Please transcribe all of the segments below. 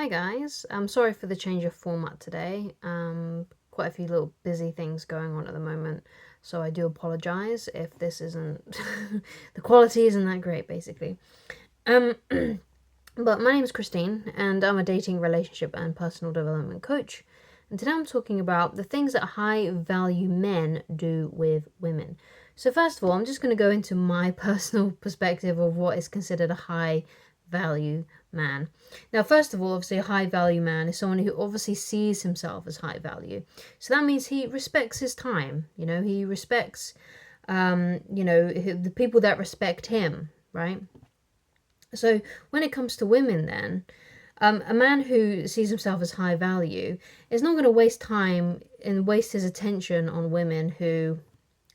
Hi guys, I'm sorry for the change of format today. Quite a few little busy things going on at the moment, so I do apologize if this isn't the quality isn't that great, basically. Um, but my name is Christine, and I'm a dating, relationship, and personal development coach. And today I'm talking about the things that high value men do with women. So first of all, I'm just going to go into my personal perspective of what is considered a high value man. Now, first of all, obviously, a high value man is someone who obviously sees himself as high value. So that means he respects his time. He respects, the people that respect him, right? So when it comes to women, then, a man who sees himself as high value is not going to waste time and waste his attention on women who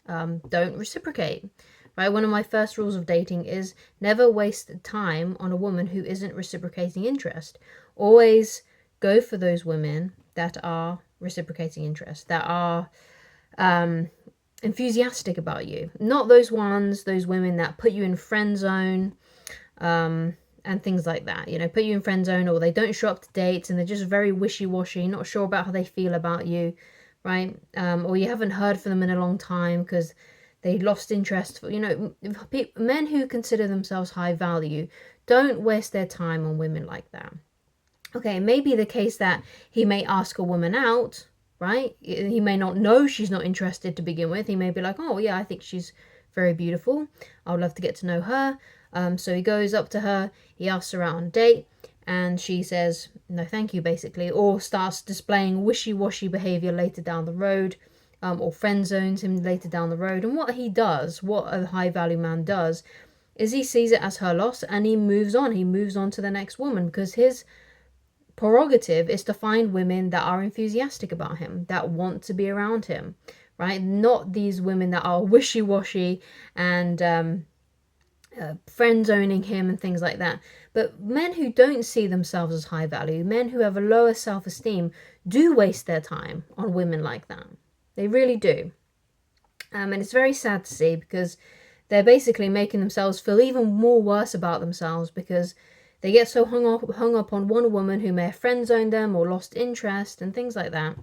don't reciprocate. Right? One of my first rules of dating is never waste time on a woman who isn't reciprocating interest. Always go for those women that are reciprocating interest, that are enthusiastic about you. Not those women that put you in friend zone, and things like that. Put you in friend zone, or they don't show up to dates and they're just very wishy-washy, not sure about how they feel about you, right? Or you haven't heard from them in a long time because they lost interest. Men who consider themselves high value don't waste their time on women like that. Okay, it may be the case that he may ask a woman out, right? He may not know she's not interested to begin with. He may be like, oh yeah, I think she's very beautiful. I would love to get to know her. So he goes up to her, he asks her out on a date, and she says, no thank you, basically, or starts displaying wishy-washy behavior later down the road, or friend zones him later down the road. And what a high value man does, is he sees it as her loss and he moves on. He moves on to the next woman because his prerogative is to find women that are enthusiastic about him, that want to be around him, right? Not these women that are wishy-washy and friend zoning him and things like that. But men who don't see themselves as high value, men who have a lower self-esteem, do waste their time on women like that. They really do. And it's very sad to see because they're basically making themselves feel even more worse about themselves because they get so hung up on one woman who may have friend zoned them or lost interest and things like that.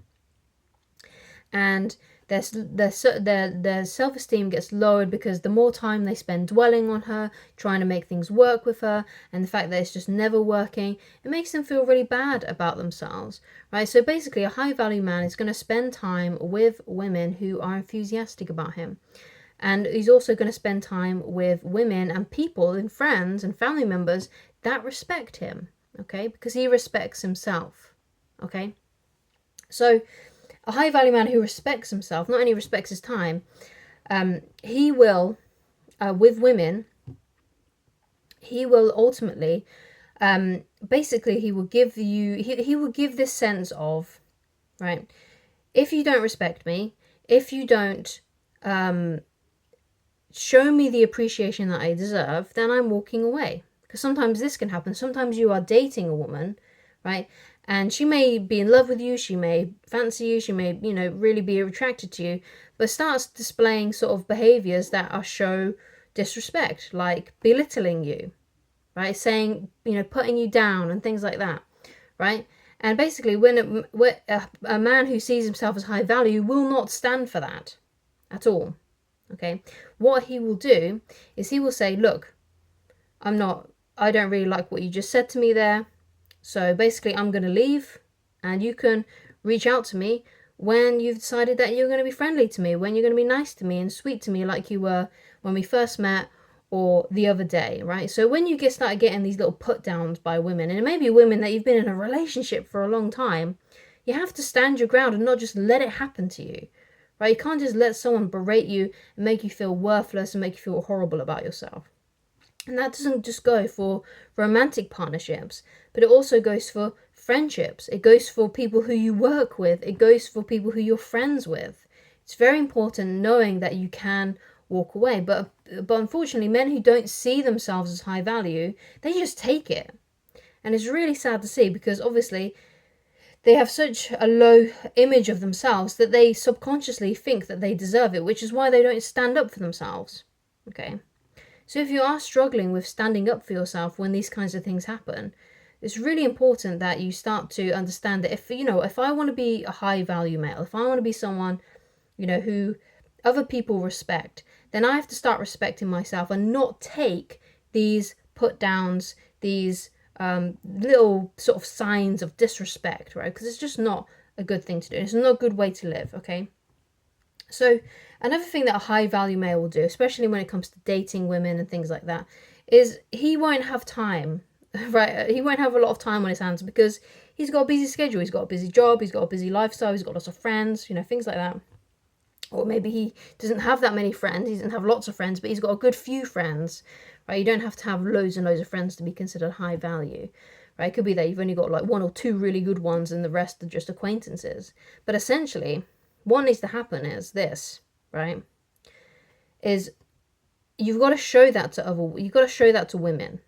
And their self-esteem gets lowered because the more time they spend dwelling on her, trying to make things work with her, and the fact that it's just never working, it makes them feel really bad about themselves, right? So basically, a high-value man is going to spend time with women who are enthusiastic about him. And he's also going to spend time with women and people and friends and family members that respect him, okay? Because he respects himself, okay? So a high value man who respects himself, not only respects his time, he will, with women, he will ultimately, basically, he will give this sense of, right, if you don't respect me, if you don't show me the appreciation that I deserve, then I'm walking away. Because sometimes this can happen. Sometimes you are dating a woman, right? And she may be in love with you, she may fancy you, she may, really be attracted to you, but starts displaying sort of behaviors that are show disrespect, like belittling you, right? Saying, putting you down and things like that, right? And basically, when a man who sees himself as high value will not stand for that at all, okay? What he will do is he will say, look, I don't really like what you just said to me there. So basically, I'm going to leave and you can reach out to me when you've decided that you're going to be friendly to me, when you're going to be nice to me and sweet to me like you were when we first met or the other day, right? So when you start getting these little put downs by women, and it may be women that you've been in a relationship for a long time, you have to stand your ground and not just let it happen to you, right? You can't just let someone berate you and make you feel worthless and make you feel horrible about yourself. And that doesn't just go for romantic partnerships, but it also goes for friendships. It goes for people who you work with. It goes for people who you're friends with. It's very important knowing that you can walk away. But unfortunately, men who don't see themselves as high value, they just take it. And it's really sad to see because obviously they have such a low image of themselves that they subconsciously think that they deserve it, which is why they don't stand up for themselves. Okay? So if you are struggling with standing up for yourself when these kinds of things happen, it's really important that you start to understand that if I want to be a high value male, if I want to be someone, who other people respect, then I have to start respecting myself and not take these put downs, these little sort of signs of disrespect, right? Because it's just not a good thing to do. It's not a good way to live, okay? So another thing that a high value male will do, especially when it comes to dating women and things like that, is he won't have time, right? He won't have a lot of time on his hands because he's got a busy schedule. He's got a busy job. He's got a busy lifestyle. He's got lots of friends, things like that. Or maybe he doesn't have that many friends. He doesn't have lots of friends, but he's got a good few friends, right? You don't have to have loads and loads of friends to be considered high value, right? It could be that you've only got like 1 or 2 really good ones and the rest are just acquaintances. But essentially, what needs to happen is this, right? Is you've got to show that to women,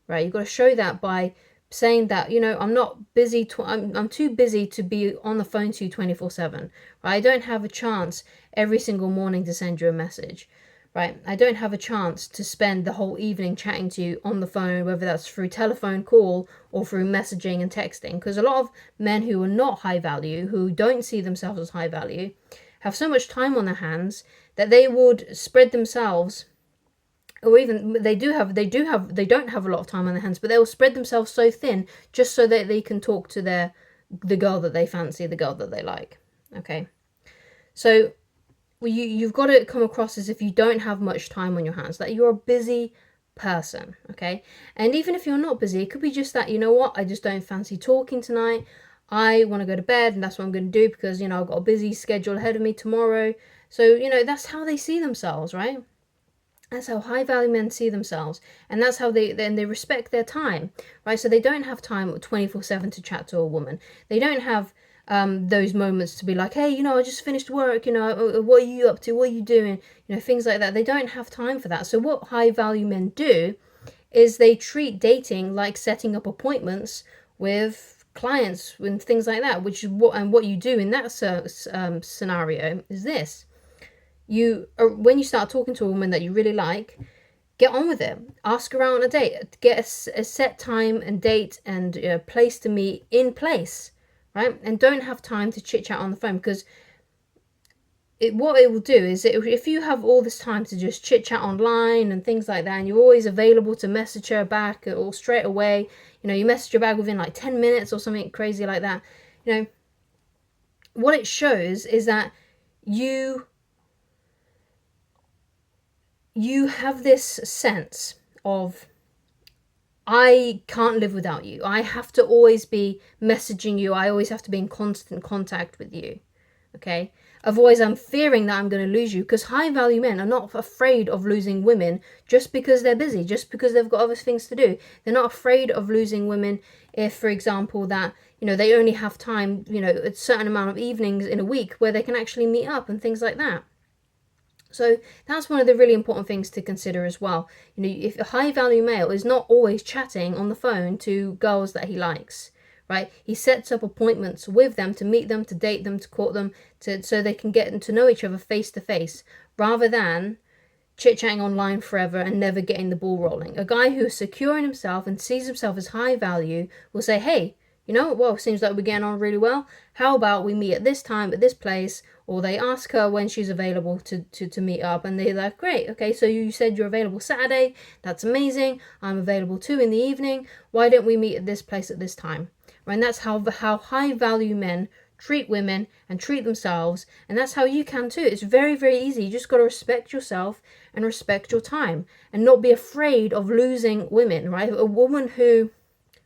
right? You've got to show that by saying that, I'm not busy, I'm too busy to be on the phone to you 24/7, right? I don't have a chance every single morning to send you a message, right? I don't have a chance to spend the whole evening chatting to you on the phone, whether that's through telephone call or through messaging and texting, because a lot of men who are not high value, who don't see themselves as high value, have so much time on their hands that they would spread themselves, or even they don't have a lot of time on their hands, but they will spread themselves so thin just so that they can talk to the girl that they fancy, the girl that they like. Okay, so you've got to come across as if you don't have much time on your hands, that you're a busy person. Okay, and even if you're not busy, it could be just that, I just don't fancy talking tonight. I want to go to bed, and that's what I'm going to do because I've got a busy schedule ahead of me tomorrow. So that's how they see themselves, right? That's how high value men see themselves, and that's how they respect their time, right? So they don't have time 24/7 to chat to a woman. They don't have those moments to be like, hey, I just finished work, what are you up to? What are you doing? Things like that. They don't have time for that. So what high value men do is they treat dating like setting up appointments with clients and things like that, which is what you do in that scenario is this. When you start talking to a woman that you really like, get on with it. Ask her out on a date. Get a set time and date and place to meet in place, right? And don't have time to chit chat on the phone, because what it will do is if you have all this time to just chit chat online and things like that, and you're always available to message her back or straight away, you message her back within like 10 minutes or something crazy like that, what it shows is that you have this sense of, I can't live without you. I have to always be messaging you. I always have to be in constant contact with you. Okay? Otherwise, I'm fearing that I'm going to lose you, because high value men are not afraid of losing women just because they're busy, just because they've got other things to do. They're not afraid of losing women if, for example, that, they only have time, a certain amount of evenings in a week where they can actually meet up and things like that. So that's one of the really important things to consider as well. If a high value male is not always chatting on the phone to girls that he likes, right? He sets up appointments with them to meet them, to date them, to court them, so they can get to know each other face to face, rather than chit-chatting online forever and never getting the ball rolling. A guy who is secure in himself and sees himself as high value will say, hey, seems like we're getting on really well. How about we meet at this time, at this place? Or they ask her when she's available to meet up, and they're like, great, okay, so you said you're available Saturday. That's amazing. I'm available too in the evening. Why don't we meet at this place at this time? Right? And that's how high value men treat women and treat themselves, and that's how you can too. It's very, very easy. You just got to respect yourself and respect your time and not be afraid of losing women, right? A woman who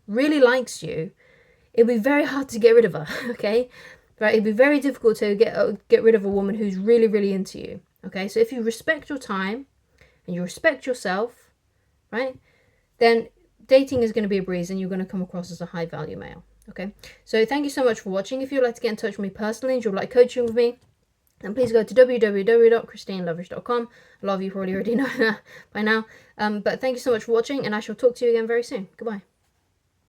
really likes you, it'd be very hard to get rid of her, okay? Right? It'd be very difficult to get rid of a woman who's really, really into you, okay? So if you respect your time and you respect yourself, right, then dating is going to be a breeze and you're going to come across as a high value male, okay? So thank you so much for watching. If you'd like to get in touch with me personally and you'd like coaching with me, then please go to www.christinelovridge.com. A lot of you probably already know that by now. But thank you so much for watching, and I shall talk to you again very soon. Goodbye.